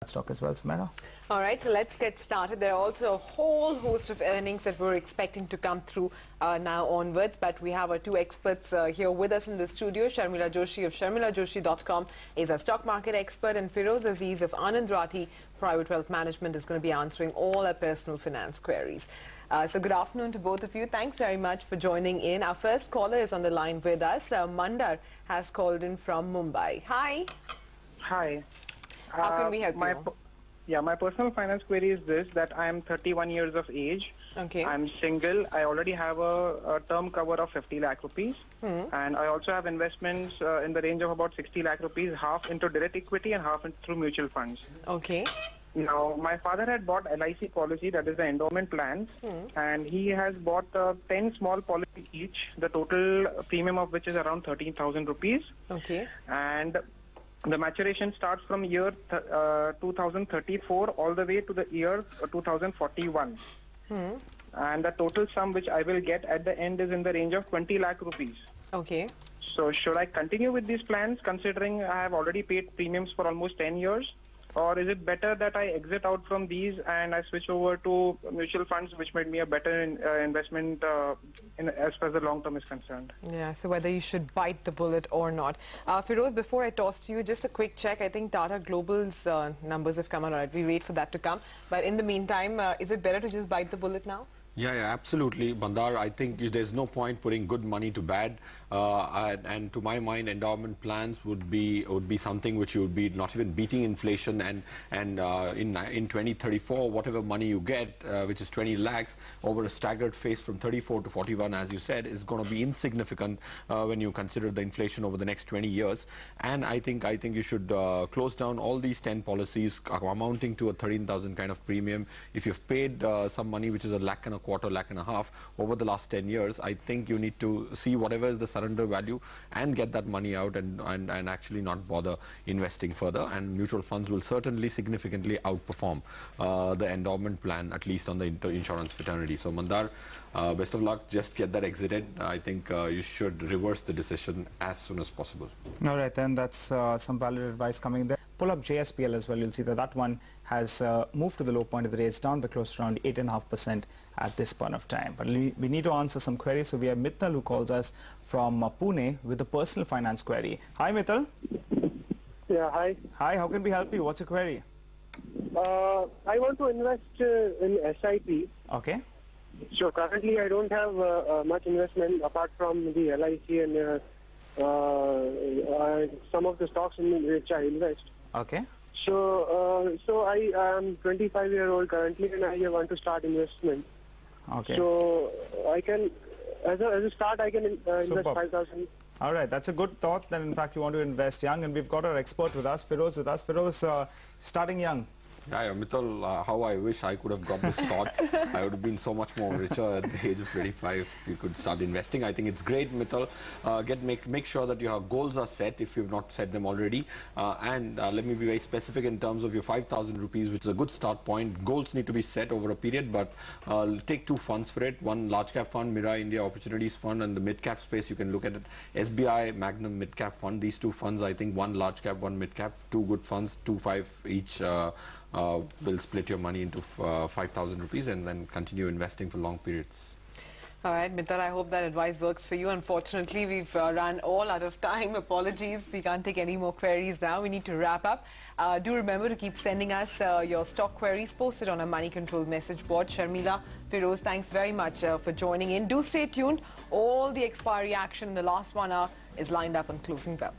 Stock as well, Samara. All right, so let's get started. There are also a whole host of earnings that we're expecting to come through now onwards, but we have our two experts here with us in the studio. Sharmila Joshi of sharmilajoshi.com is a stock market expert, and FEROZE AZEEZ of Anand Rathi Private Wealth Management is going to be answering all our personal finance queries. So good afternoon to both of you. Thanks very much for joining in. Our first caller is on the line with us. Mandar has called in from Mumbai. Hi. Hi. How can we help you? My personal finance query is this, that I am 31 years of age. Okay. I'm single. I already have a term cover of 50 lakh rupees. And I also have investments in the range of about 60 lakh rupees, half into direct equity and half through mutual funds. Okay. Now, my father had bought LIC policy, that is the endowment plans, and he has bought 10 small policies each, the total premium of which is around 13,000 rupees. Okay. And the maturation starts from year 2034 all the way to the year 2041. And the total sum which I will get at the end is in the range of 20 lakh rupees. Okay. So should I continue with these plans considering I have already paid premiums for almost 10 years? Or is it better that I exit out from these and I switch over to mutual funds, which might be a better investment as far as the long term is concerned? Yeah, so whether you should bite the bullet or not. Feroz, before I toss to you, just a quick check. I think Tata Global's numbers have come out. Right? We wait for that to come. But in the meantime, is it better to just bite the bullet now? Yeah, absolutely. Mandar, I think there's no point putting good money to bad. And to my mind, endowment plans would be something which you would be not even beating inflation, and in 2034, whatever money you get, which is 20 lakhs over a staggered phase from 34 to 41, as you said, is going to be insignificant when you consider the inflation over the next 20 years. And I think you should close down all these 10 policies amounting to a 13,000 kind of premium. If you've paid some money which is $1.25 lakh, $1.5 lakh over the last 10 years, I think you need to see whatever is the surrender value and get that money out and actually not bother investing further. And mutual funds will certainly significantly outperform the endowment plan, at least on the insurance fraternity. So Mandar, best of luck. Just get that exited. I think you should reverse the decision as soon as possible. All right, then that's some valid advice coming there. Pull up JSPL as well. You'll see that one has moved to the low point of the day. It's down by close to around 8.5% at this point of time. But we need to answer some queries. So we have Mittal who calls us from Pune with a personal finance query. Hi, Mittal. Yeah, hi. Hi, how can we help you? What's your query? I want to invest in SIP. Okay. So currently I don't have much investment apart from the LIC and some of the stocks in which I invest. Okay. So I am 25-year-old currently and I want to start investment. Okay. So I can, as a start, I can invest 5,000. All right, that's a good thought. Then in fact you want to invest young, and we've got our expert with us, Feroz with us. Feroz, starting young. Yeah, Mittal, how I wish I could have got this thought. I would have been so much more richer at the age of 25 if you could start investing. I think it's great, Mittal. Make sure that your goals are set if you've not set them already. And let me be very specific in terms of your 5,000 rupees, which is a good start point. Goals need to be set over a period, but take two funds for it. One large cap fund, Mira India Opportunities Fund, and the mid cap space, you can look at it. SBI Magnum Mid Cap Fund. These two funds, I think one large cap, one mid cap, two good funds, 2-5 each. Will split your money into 5,000 rupees and then continue investing for long periods. All right, Mittal, I hope that advice works for you. Unfortunately, we've run all out of time. Apologies, we can't take any more queries now. We need to wrap up. Do remember to keep sending us your stock queries posted on a Money Control message board. Sharmila, Feroz, thanks very much for joining in. Do stay tuned. All the expiry action in the last 1 hour is lined up on closing bell.